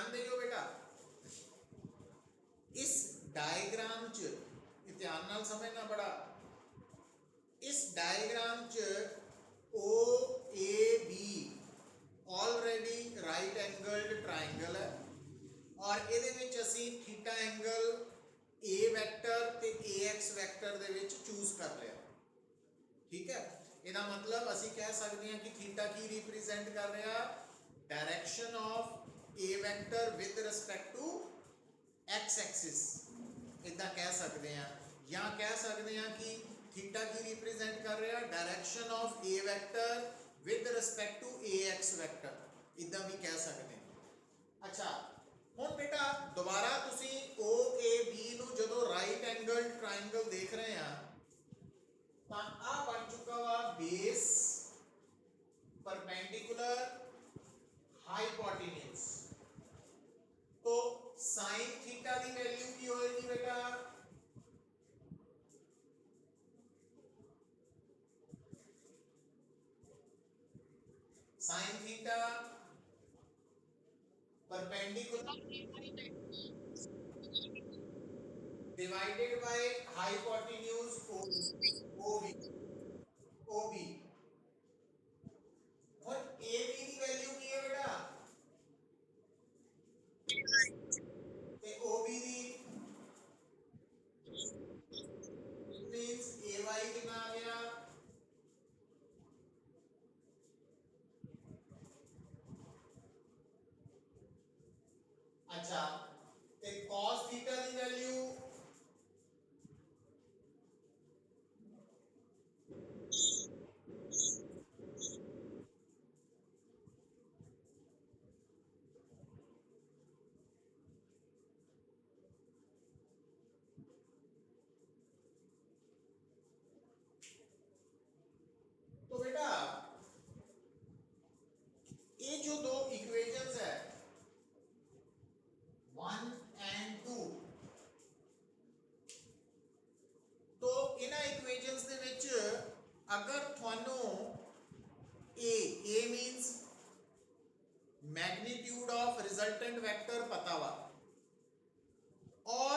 ध्यान दियो बेटा, इस डायग्राम च ध्यान नाल समझना बड़ा, इस डायग्राम च O A B already right angled triangle है और ਇਹਦੇ ਵਿੱਚ ਅਸੀਂ थीटा एंगल ए वैक्टर ਤੇ ax वैक्टर ਦੇ ਵਿੱਚ ਚੂਜ਼ ਕਰ ਲਿਆ। ठीक है, ਇਹਦਾ मतलब ਅਸੀਂ ਕਹਿ ਸਕਦੇ ਹਾਂ ਕਿ थीटा ਕੀ ਰਿਪਰੈਜ਼ੈਂਟ ਕਰ ਰਿਹਾ, direction of a vector with respect to X axis, इदा कह सकते हैं। या कह सकते हैं कि थीटा की रिप्रेजेंट कर रहा direction of a vector with respect to a X vector, इदा भी कह सकते हैं। अच्छा हुण बेटा दोबारा तुसी ओ ए बी नू जदों राइट एंगल ट्रायंगल देख रहे हैं तो आ बन चुका वा बेस परपेंडिकुलर हाइपोटेन्यूज। तो साइन थीटा की वैल्यू की होएगी बेटा, sine theta perpendicular divided by hypotenuse OB OB. और ए बी की वैल्यू की है बेटा, ते ओबी दी मींस ए वाई कितना आ गया, अच्छा ते cos थीटा की वैल्यू तो बेटा ये जो दो इक्वेशंस है 1 एंड 2, तो इन्हां इक्वेशंस दे विच अगर थानू A means magnitude of resultant vector पता वा और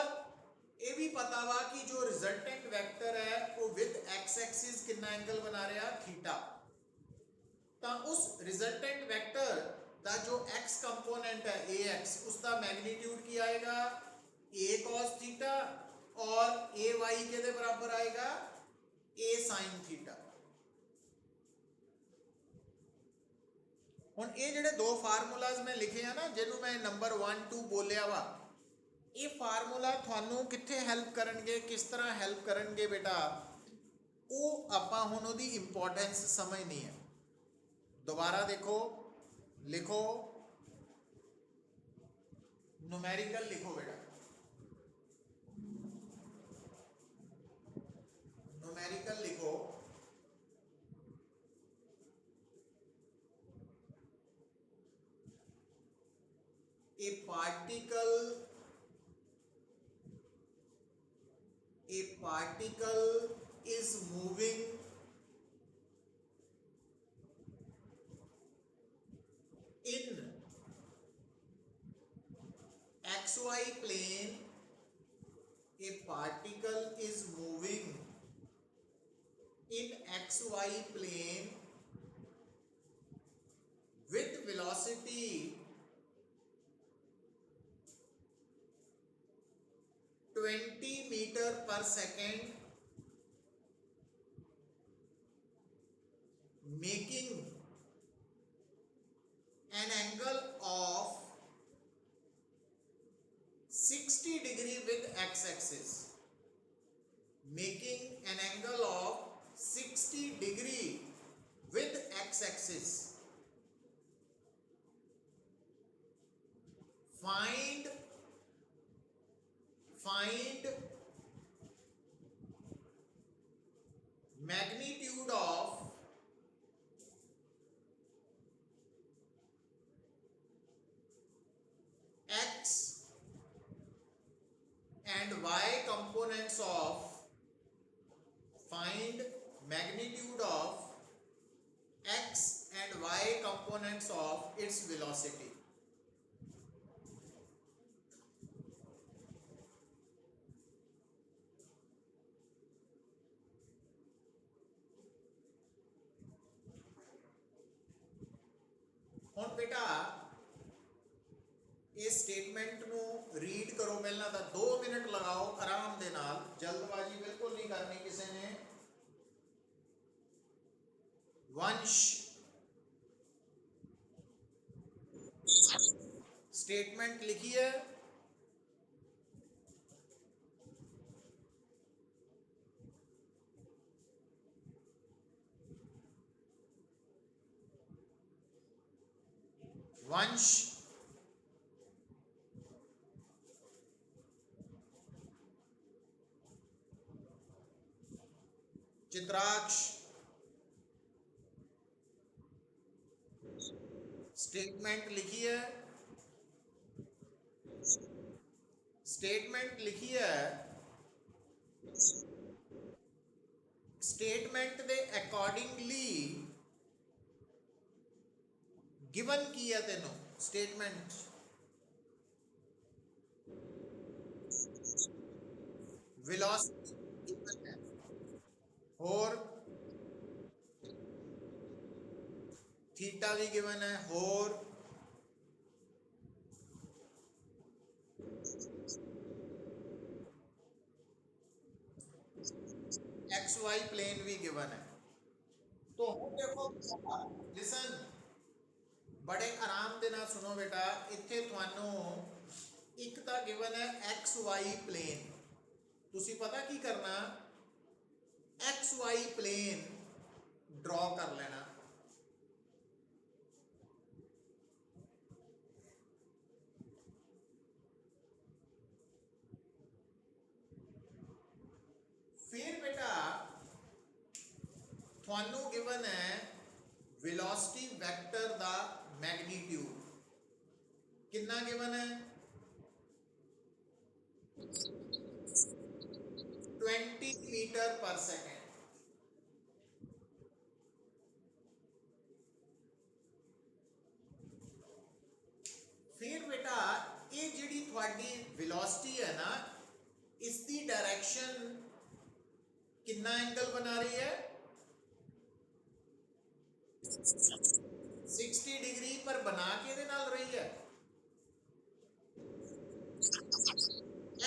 ये भी पता वा कि जो रिजल्टेंट वेक्टर है वो विद एक्स एक्सिस कितना एंगल बना रहा थीटा, तो उस रिजल्टेंट वेक्टर का जो एक्स कंपोनेंट है ए एक्स उसका मैग्नीट्यूड क्या आएगा ए कॉस थीटा और ए वाई के बराबर आएगा ए साइन थीटा। हुण ये जिहड़े दो फार्मूलाज मैं लिखे हैं ना, जिन्हों मैं नंबर 1 2 बोलिया वा, ये फार्मूला थानू कित्थे हेल्प करनगे, किस तरह हेल्प करनगे बेटा, वो आपां हुण उहदी इंपॉर्टेंस समझनी है। दोबारा देखो, लिखो न्यूमेरिकल लिखो बेटा, न्यूमेरिकल लिखो, a particle is moving in xy plane, a particle is moving in xy plane with velocity 20 meter per second, making an angle of 60 degree with x-axis, making an angle of 60 degree with x-axis. Find magnitude of x and y components of, find magnitude of x and y components of its velocity. ਹੁਣ बेटा इस statement ਨੂੰ read करो ਪਹਿਲਾਂ ਤਾਂ 2 minute लगाओ आराम ਦੇ ਨਾਲ जल्दबाजी बिल्कुल नहीं करनी किसी ने वंश स्टेटमेंट लिखी है वंश चित्राक्ष स्टेटमेंट लिखी है स्टेटमेंट लिखी है स्टेटमेंट दे अकॉर्डिंगली गिवन की है तेनों स्टेटमेंट वेलोसिटी गिवन है और थीटा भी गिवन है और एक्स वाई प्लेन भी गिवन है तो देखो लिसन बड़े आराम दे नाल सुनो बेटा इत्थे तुहानू एक तो गिवन है एक्स वाई प्लेन तुसी पता की करना एक्स वाई प्लेन ड्रॉ कर लेना फिर बेटा थानू गिवन है वेलोसिटी वेक्टर दा मैग्नीट्यूड कितना गिवन है 20 मीटर पर सेकेंड फिर बेटा ये जिहड़ी थोड़ी वेलोसिटी है ना इसकी डायरेक्शन कितना एंगल बना रही है 60 डिग्री पर बना के दे नाल रही है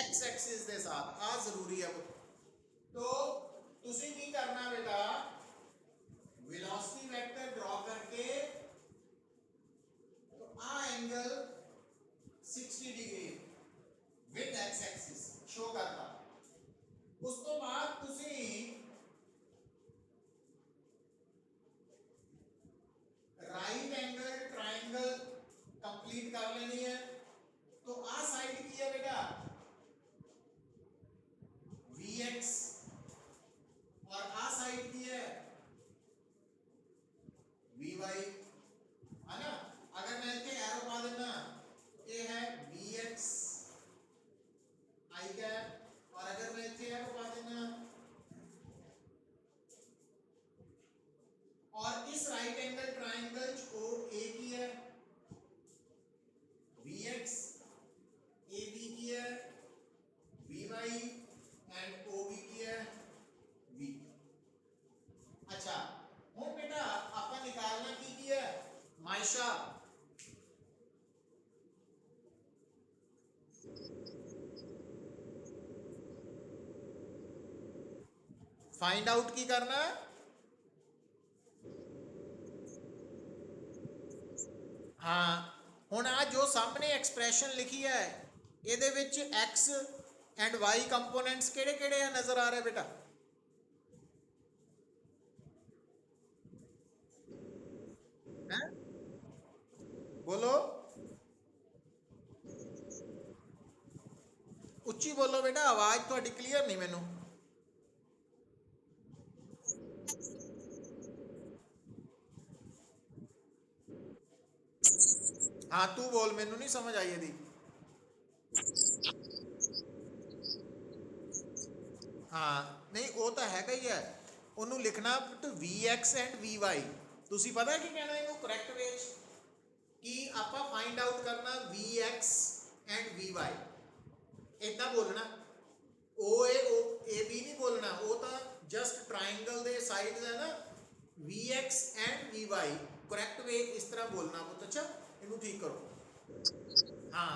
एक्स एक्सिस दे साथ आ जरूरी है तो तुसी की करना बेटा वेलोसिटी वेक्टर ड्रॉ करके तो आ angle 60 degree with X axis show करता उस तो बाद तुसी राइट एंगल ट्रायंगल कंप्लीट कर लेनी है तो आ साइड की है बेटा Vx और आ साइड की है Vy है ना अगर मैं इसे एरो पा देना ये है Vx आई कैप और अगर मैं इसे एरो पा देना और इस राइट एंगल ट्रायंगल को ए की है Vx AB की है Vy एंड OB की है V अच्छा हूं बेटा अपन निकालना की है मायशा फाइंड आउट की करना हाँ हुण आ जो सामने एक्सप्रैशन लिखी है ये विच एक्स एंड वाई कंपोनेंट्स केड़े केड़े नजर आ रहे बेटा है? बोलो उच्ची बोलो बेटा आवाज थोड़ी क्लियर नहीं मैनू हाँ तू बोल मैनू नहीं समझ आई यदि हाँ नहीं वो तो हैगा ही है उन्होंने लिखना तो Vx एंड Vy तुसी पता की कहना इनू करैक्ट वे कि आपा फाइंड आउट करना Vx एंड Vy इतना बोलना ओ ए बी नहीं बोलना वो तो जस्ट ट्रायंगल दे साइड्स है ना Vx एंड Vy करैक्ट वे इस तरह बोलना पुत। अच्छा इनू ठीक करो। हाँ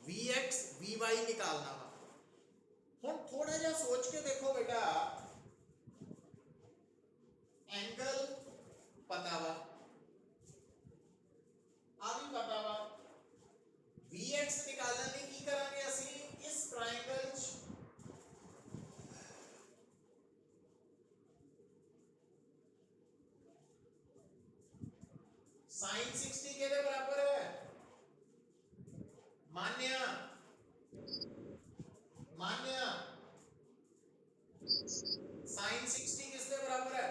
वी एक्स वी वाई निकालना वा। हुण थोड़ा जिहा सोच के देखो बेटा, एंगल पता वा, आ भी पता वा। वी एक्स निकालने ਲਈ ਕੀ ਕਰਾਂਗੇ ਅਸੀਂ, ਇਸ ट्रायंगल ਚ sin 60 के बराबर है, मान्य मान्य sin 60 किसके बराबर है,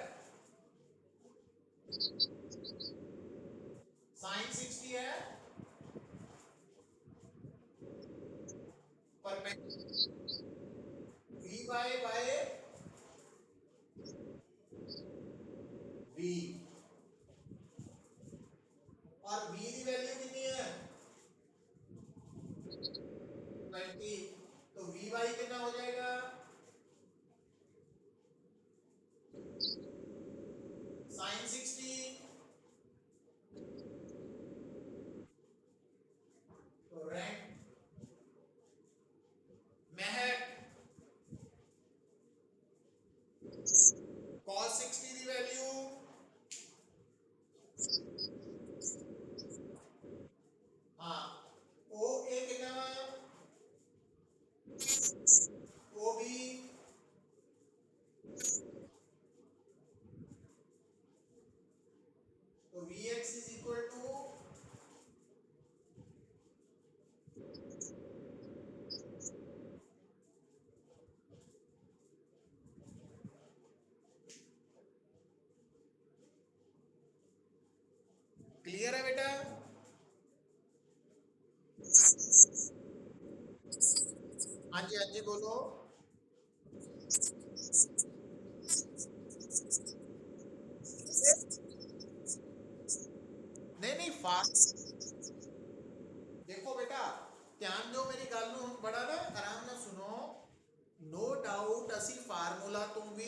sin 60 है परपेंडिकुलर वी बाय वी, और v की वैल्यू कितनी है 20, तो वी वाई कितना हो जाएगा sin 60, तो रैंक महक cos 60 की वैल्यू, हाँ ओ ए कितना ओ बी, तो V X is equal to clear है बेटा। हाँ जी बोलो। नहीं फास्ट देखो बेटा, ध्यान दो मेरी गल नूं, बड़ा ना आराम नाल सुनो। नो डाउट असी फार्मूला तो भी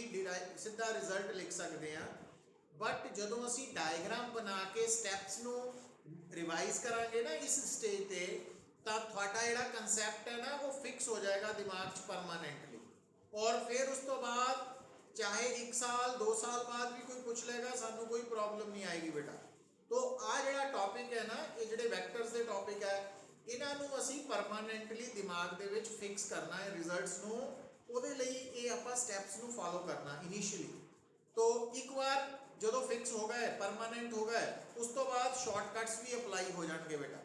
सीधा रिजल्ट लिख सकते हैं, बट जदों असी डायग्राम बना के स्टैप्स नूं रिवाइज करांगे ना इस स्टेज ते, तां तुहाडा जिहड़ा कंसैप्ट है ना वो फिक्स हो जाएगा दिमाग च परमानेंटली। और फिर उस तो बाद चाहे 1 साल 2 साल बाद भी कोई पूछ लेगा, सानू कोई प्रॉब्लम नहीं आएगी बेटा। तो आ जिहड़ा टॉपिक है ना, ये जिहड़े वैक्टर्स दे टॉपिक है, इन्हां नूं असी परमानेंटली दिमाग दे विच फिक्स करना है रिजल्ट्स नूं। ਉਹਦੇ ਲਈ ਇਹ ਆਪਾਂ ਸਟੈਪਸ ਨੂੰ ਫਾਲੋ ਕਰਨਾ ਇਨੀਸ਼ੀਅਲੀ। तो एक बार जो फिक्स हो गए परमानेंट हो गए, उस तो बाद शॉर्टकट्स भी अप्लाई हो जाएंगे बेटा।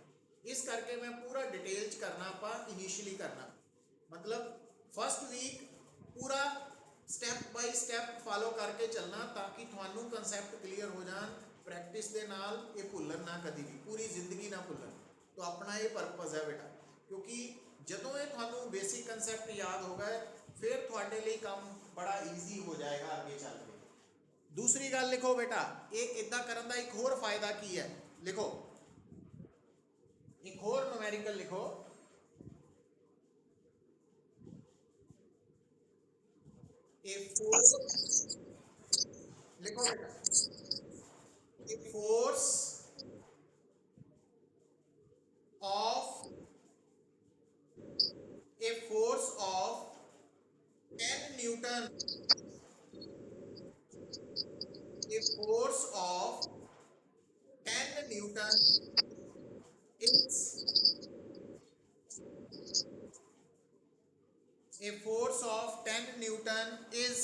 इस करके मैं पूरा डिटेल च करना आपा इनिशियली करना, मतलब फर्स्ट वीक पूरा स्टैप बाय स्टैप फॉलो करके चलना, ताकि थानू कंसैप्ट क्लीयर हो जान। प्रैक्टिस के नाल ये भुलन ना, कभी भी पूरी जिंदगी ना भुलन। तो अपना ये पर्पज है बेटा, क्योंकि जदों ये थानू बेसिक कंसैप्ट याद हो गए, फिर थोड़े लिए काम बड़ा ईजी हो जाएगा आगे चल के। दूसरी गल लिखो बेटा, ये इदा करन दा एक होर फायदा की है, लिखो एक होर न्यूमेरिकल लिखो। ए फोर्स लिखो बेटा, a force of 10 Newton, a force of 10 Newton is a force of 10 Newton is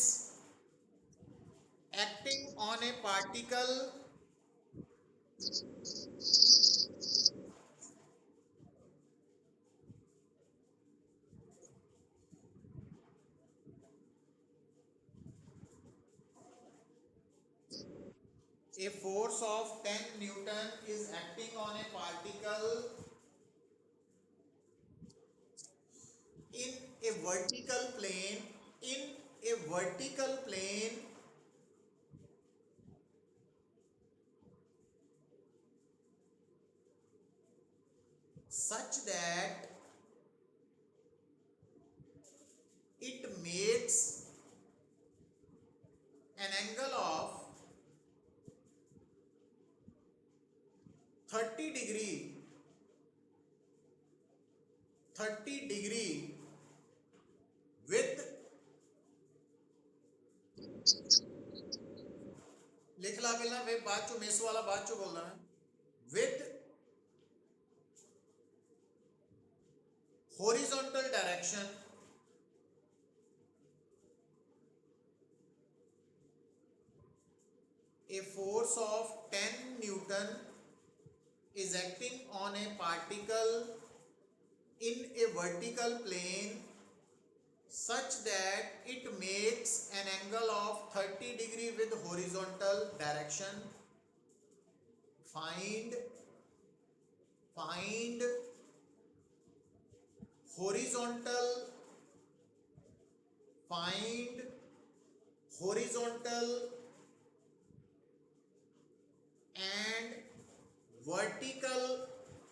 acting on a particle a force of 10 Newton is acting on a particle in a vertical plane, in a vertical plane such that it makes an angle of 30 degree with, लिख ला पहला, फिर बाद चो miss वाला बाद चो बोलना है, with horizontal direction a force of 10 Newton is acting on a particle in a vertical plane such that it makes an angle of 30 degree with horizontal direction. Find horizontal and vertical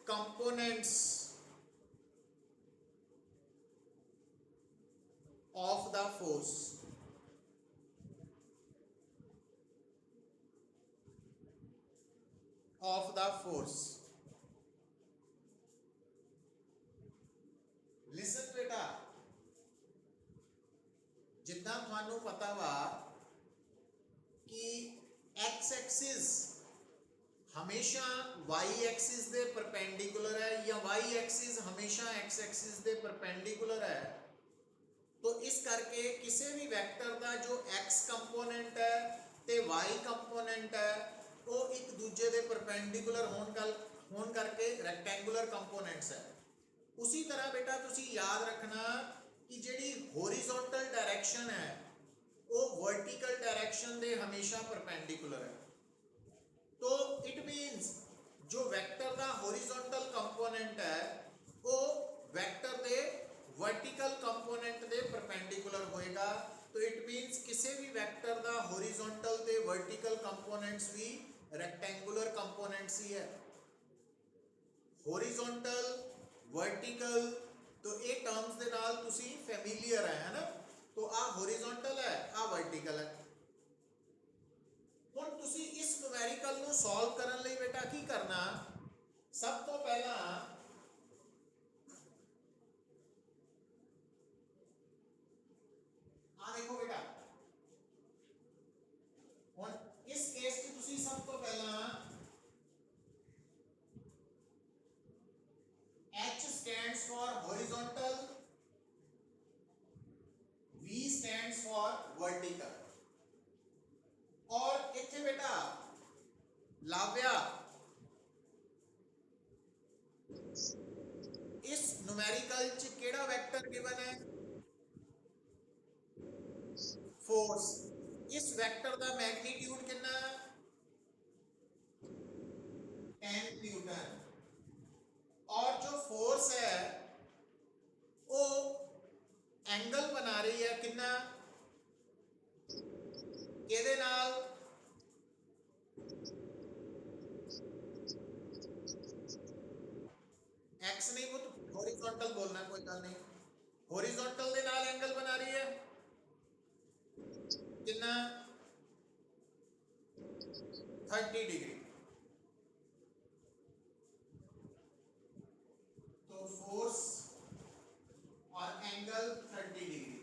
components of the force. Listen बेटा, जितना थानू पता वा कि x axis हमेशा y axis दे perpendicular है या y axis हमेशा x एक्सिस दे परपेंडिकुलर है, तो इस करके किसी भी वेक्टर का जो x कंपोनेंट है ते y कंपोनेंट है वो एक दूजे दे परपेंडिकुलर होने करके रेक्टेंगुलर कंपोनेंट्स है। उसी तरह बेटा तुसी याद रखना कि जेडी हॉरिजॉन्टल डायरेक्शन है वो वर्टिकल डायरेक्शन दे हमेशा परपेंडिकुलर है। तो इट मींस जो वेक्टर का हॉरिजॉन्टल कंपोनेंट है वो वेक्टर दे वर्टिकल कंपोनेंट दे परपेंडिकुलर होएगा। तो इट मींस किसी भी वेक्टर का हॉरिजॉन्टल ते वर्टिकल कंपोनेंट्स भी रेक्टेंगुलर कंपोनेंट्स ही है। हॉरिजॉन्टल वर्टिकल तो ये टर्म्स दे नाल तुसी फैमिलियर है ना, तो आ हॉरिजॉन्टल है आ वर्टिकल है। हुण तुसी इस न्यूमेरिकल नु सॉल्व करन लई बेटा की करना, सब तो पहला आ देखो बेटा, हुण इस केस की तुसी सब तो पहला H stands for horizontal, V stands for vertical, और इथे बेटा लाव्या इस न्यूमेरिकल च केड़ा वेक्टर गिवन है, फोर्स। इस वेक्टर का मैग्नीट्यूड कितना, 10 न्यूटन, और जो फोर्स है वो एंगल बना रही है कितना, केदे नाल, एक्स नहीं वो तो हॉरिजॉन्टल बोलना, कोई गल नहीं, हॉरिजॉन्टल दे नाल एंगल बना रही है कितना, 30 डिग्री। तो फोर्स और एंगल 30 डिग्री।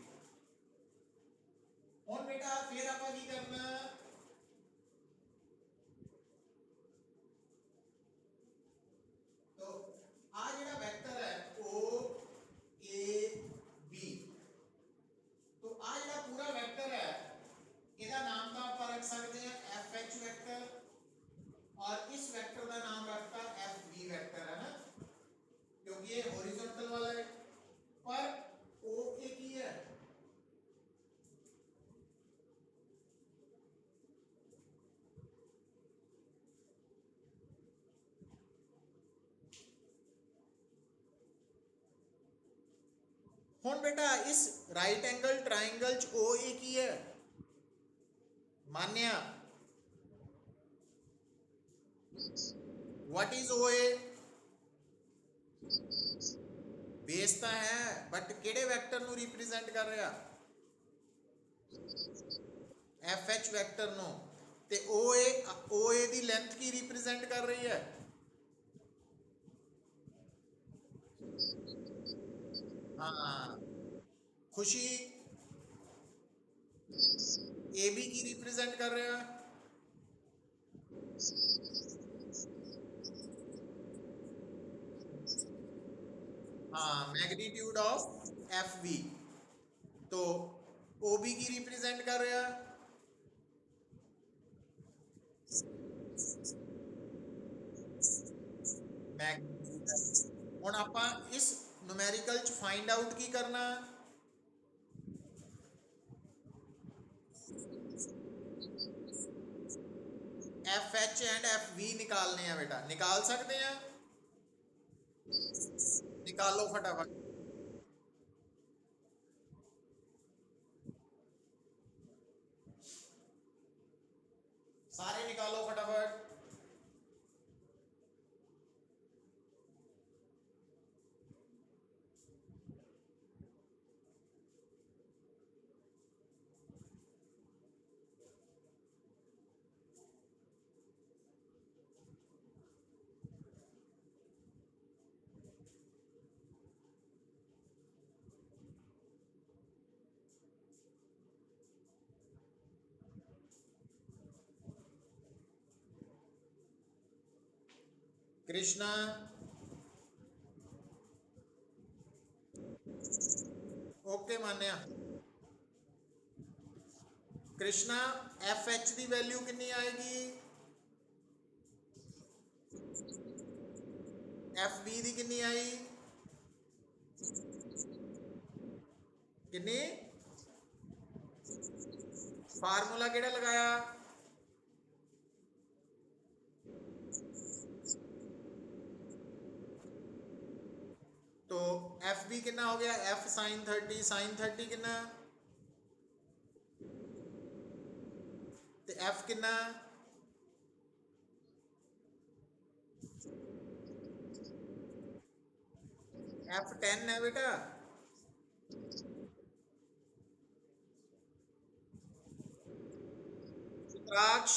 और बेटा फिर आप की करना, तो आ जेड़ा वेक्टर है ओ ए बी, तो आ जेड़ा पूरा वेक्टर है ਇਹਦਾ नाम तो आप रख सकते हैं एफ एच वेक्टर, और इस वेक्टर का नाम रखता एफ बी वेक्टर है ना, क्योंकि ये हॉरिजॉन्टल वाला है। पर ओ ए की है, हुण बेटा इस राइट एंगल ट्राइंगल च ओ ए की है, Manya what is O A, base तो है बट केड़े वेक्टर नु रिप्रेजेंट कर रहा, एफ एच वेक्टर नु, ते ओ ए दी लेंथ की रिप्रेजेंट कर रही है, हाँ, खुशी ए बी की रिप्रेजेंट कर रहे हैं। हाँ, मैग्नीट्यूड ऑफ एफ बी, तो ओ बी की रिप्रेजेंट कर रहे हैं। मैग्नीट्यूड ਹੁਣ ਆਪਾਂ ਇਸ ਨੂਮੈਰੀਕਲ ਚ फाइंड आउट की करना, F H and F V निकालने हैं बेटा, निकाल सकते हैं, निकालो फटाफट, सारे निकालो फटाफट। कृष्णा, ओके मान्या। कृष्णा, एफ एच की वैल्यू कितनी आएगी, एफ बी की कितनी आई, कितनी, फार्मूला केड़ा लगाया, तो एफ बी कितना हो गया, एफ साइन 30, साइन 30 कितना, तो एफ कितना, एफ 10 है बेटा। Chitraksha,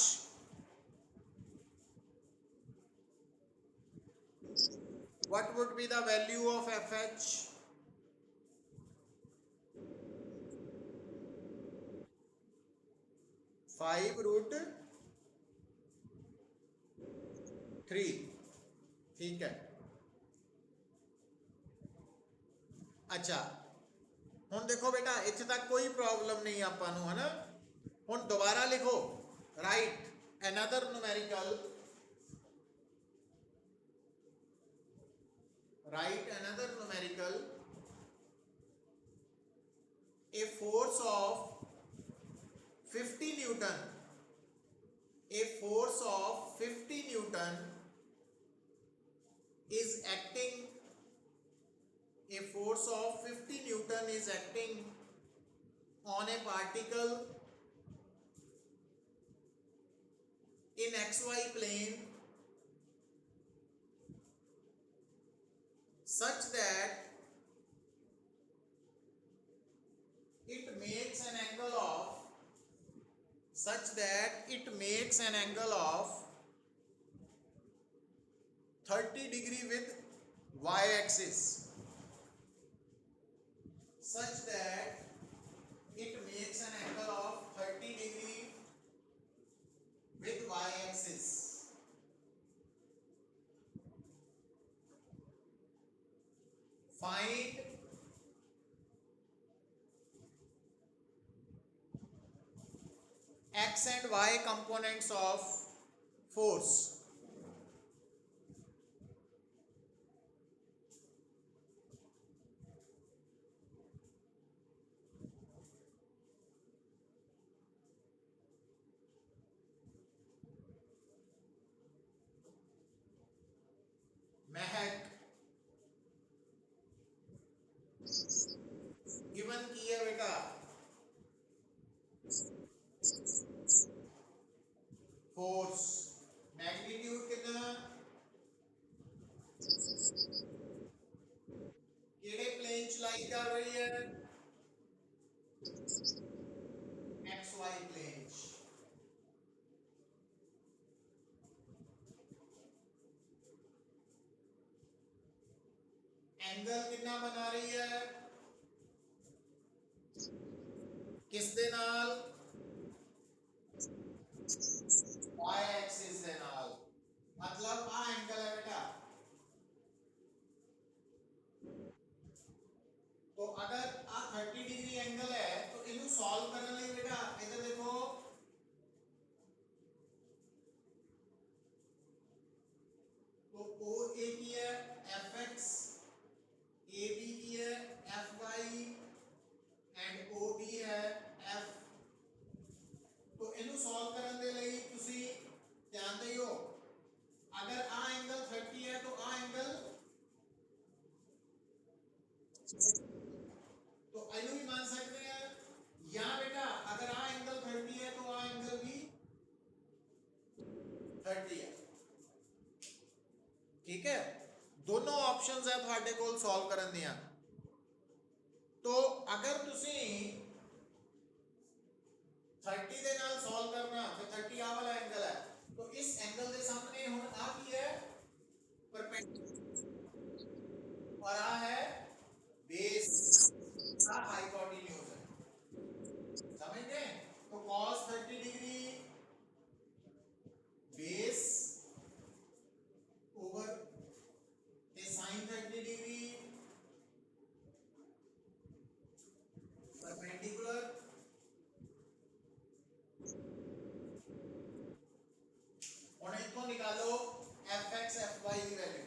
what would be the value of fh, 5√3, ठीक है। अच्छा, ਹੁਣ देखो बेटा इत्थे तक कोई प्रॉब्लम नहीं ਆਪਾਂ ਨੂੰ, है ना। ਹੁਣ दोबारा लिखो, right another numerical, write another numerical, a force of 50 newton, a force of 50 newton is acting, a force of 50 newton is acting on a particle in xy plane such that it makes an angle of, such that it makes an angle of 30 degree with y axis, such that it makes an angle of 30 degree with y axis, find x and y components of force, Mahak given की है बेटा, force magnitude कितना, केड़े plane च लाई कर रही है, x Y plane च, एंगल कितना बना रही है, किस दे नाल? y एक्सिस दे नाल। मतलब आ एंगल है बेटा, तो अगर आ 30 डिग्री एंगल है तो इनू सॉल्व करने लिए बेटा इधर देखो, तो ओ ए की है एफ एक्स, ए बी की है F Y and O B है एफ। तो इनू सॉल्व करने ਦੇ ਲਈ ਤੁਸੀਂ ਧਿਆਨ ਦਿਓ, अगर आ एंगल 30 है तो आ एंगल, तो इनू भी मान सकते हैं, या बेटा अगर आ एंगल 30 है तो आ एंगल भी 30 है। ठीक है, दोनों ऑप्शंस है ਤੁਹਾਡੇ ਕੋਲ सॉल्व ਕਰਨ ਦੀਆਂ। तो अगर ਤੁਸੀਂ 30 ਦੇ ਨਾਲ सॉल्व करना तो 30 आ वाला एंगल है, तो इस एंगल के सामने ਹੁਣ आ की है परपेंडिकुलर और आ है बेस, आ हाइपोटेन्यूज है, समझ गए? तो cos 30 degree base over sin 30 degree perpendicular. और इनको निकालो एफ एक्स एफ वाई की वैल्यू।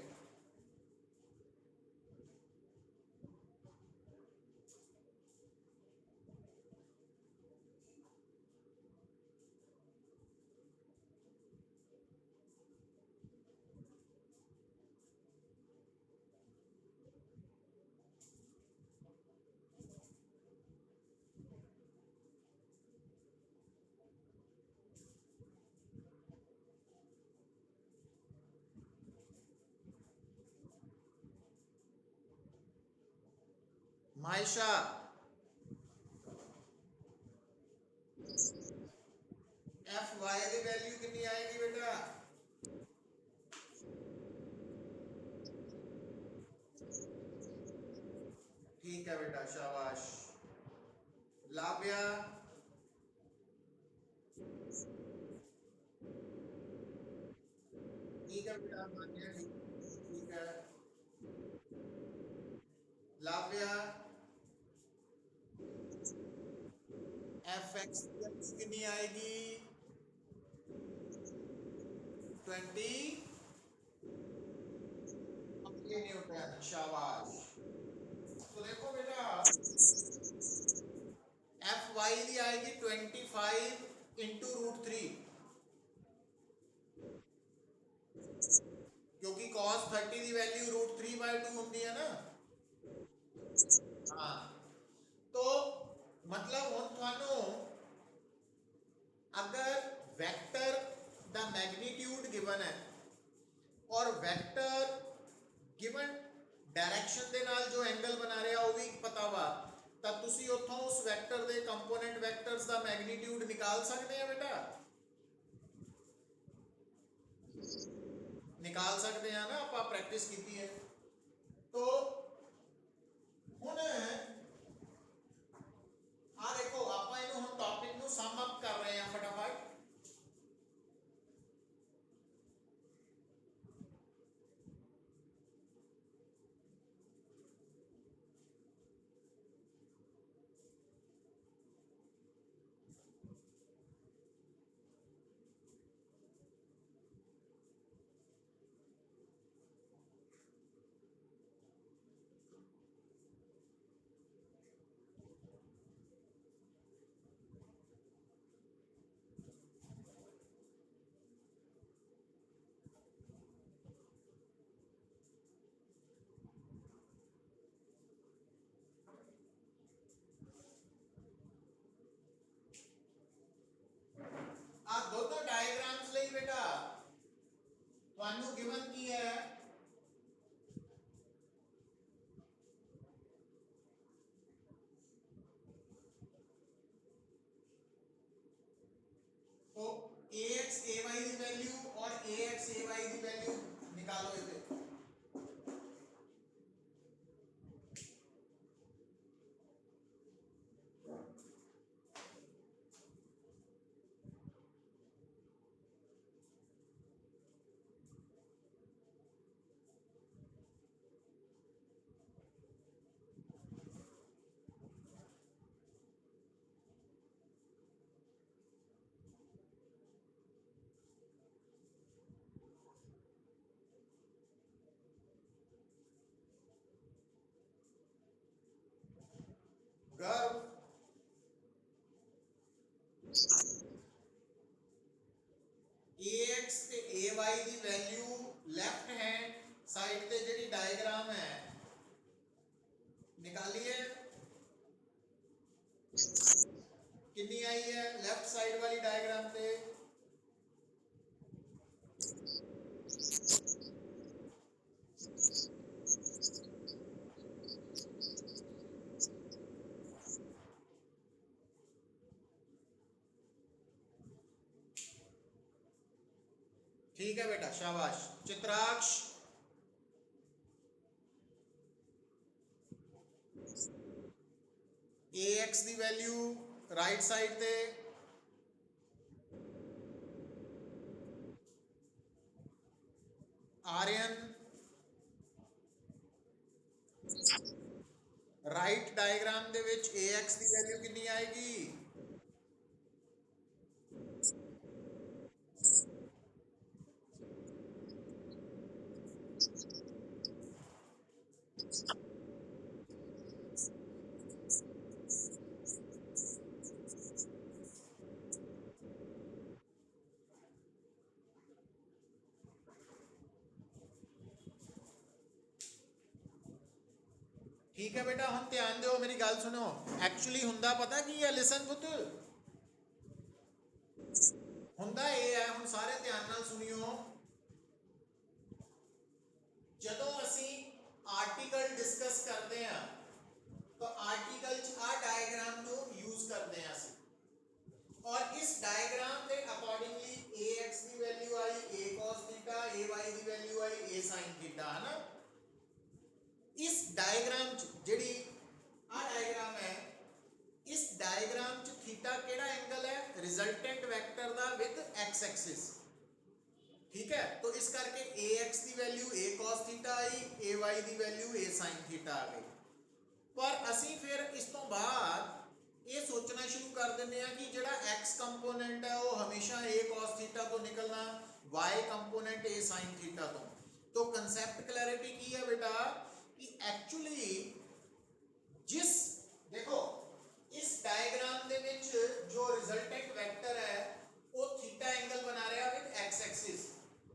मायशा एफ वाई की वैल्यू कितनी आएगी बेटा? ठीक है बेटा, शाबाश। लाव्या ठीक है बेटा, मान्या ठीक है। लाव्या एफ एक्स कितनी आएगी? 20 न्यूटन, शाबाश। तो देखो बेटा एफ वाई की आएगी 25 इंटू √3, क्योंकि cos 30 की वैल्यू √3/2 होती है ना। हाँ, तो मतलब हुण थानू अगर वेक्टर दा मैग्नीट्यूड गिवन है और वेक्टर गिवन डायरेक्शन दे नाल जो एंगल बना रहा वो भी पता वा, तब तुसी उथों उस वेक्टर दे कंपोनेंट वेक्टर्स दा मैग्नीट्यूड निकाल सकते हैं बेटा, निकाल सकते हैं ना, आप प्रैक्टिस की है। तो हुण आ देखो आप इनू हुण टॉपिक नू सम अप कर रहे हैं फटाफट। आ दोनों डायग्राम्स ਲਈ बेटा ਤੁਹਾਨੂੰ गिवन की है, तो ax ay की वैल्यू और ax ay की वैल्यू निकालो इसे। कर्व ax ਤੇ ay ਦੀ ਵੈਲਿਊ ਲੈਫਟ ਹੈਂਡ ਸਾਈਡ ਤੇ ਜਿਹੜੀ ਡਾਇਗਰਾਮ ਹੈ निकालिए कितनी आई है लेफ्ट साइड वाली डायग्राम पे ठीक है बेटा शाबाश चित्राक्ष ax ਦੀ ਵੈਲਿਊ ਰਾਈਟ ਸਾਈਡ ਤੇ आर्यन राइट डायग्राम ਦੇ ਵਿੱਚ ax ਦੀ ਵੈਲਿਊ ਕਿੰਨੀ ਆਏਗੀ ठीक है बेटा हम ध्यान दो मेरी गल सुनो एक्चुअली हुंदा पता की है लिसन पुत हुंदा ये है हम सारे ध्यान नाल सुनियो जदों असी आर्टिकल डिस्कस करते हैं तो आर्टिकल च आ डायग्राम नो यूज करते हैं असी और इस डायग्राम के अकॉर्डिंगली ax की value I a cos theta ay की value I a sin theta है ना इस डायग्राम जिहड़ी आ डायग्राम है इस डायग्राम च थीटा केड़ा एंगल है रिजल्टेंट वेक्टर दा विद x एक्सिस ठीक है तो इस करके ax की value a cos theta I ay की वैल्यू a sin थीटा आ गई पर असी फिर इस तो बाद ये सोचना शुरू कर देने कि जिहड़ा x कंपोनेंट है वो हमेशा a cos थीटा तो निकलना y component a sin theta तो कंसेप्ट क्लैरिटी की है बेटा कि एक्चुअली जिस देखो इस डायग्राम दे विच जो रिजल्टेंट वेक्टर है वो थीटा एंगल बना रहा है विद x एक्सिस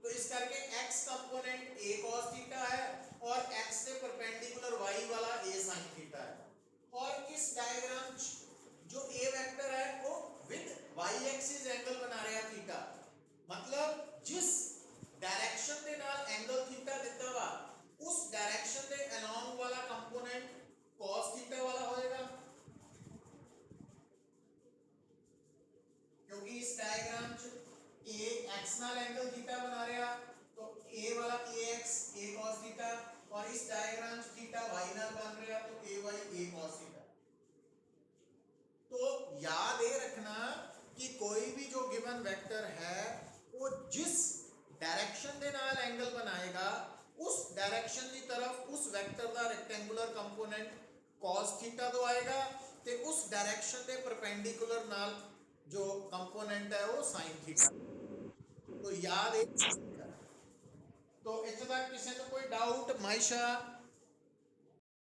तो इस करके x component a cos theta है और x से परपेंडिकुलर y वाला a sin थीटा है और इस डायग्राम जो a वेक्टर है वो विद y एक्सिस एंगल बना रहा है थीटा मतलब जिस डायरेक्शन दे नाल एंगल थीटा दिता वा उस डायरेक्शन दे अलोंग वाला कंपोनेंट cos थीटा वाला होएगा क्योंकि इस डायग्राम च a x नाल एंगल थीटा बना रहा तो a वाला ax a cos थीटा और इस डायग्राम च थीटा y नाल बन रहा तो ay a cos थीटा तो याद ये रखना कि कोई भी जो गिवन वेक्टर है वो जिस डायरेक्शन दे नाल एंगल बनाएगा उस डायरेक्शन की तरफ उस वेक्टर का रेक्टेंगुलर कंपोनेंट cos थीटा तो आएगा ते उस डायरेक्शन के परपेंडिकुलर नाल जो कंपोनेंट है वो sin थीटा तो याद एक तो इत्थे तक किसी को कोई डाउट मायशा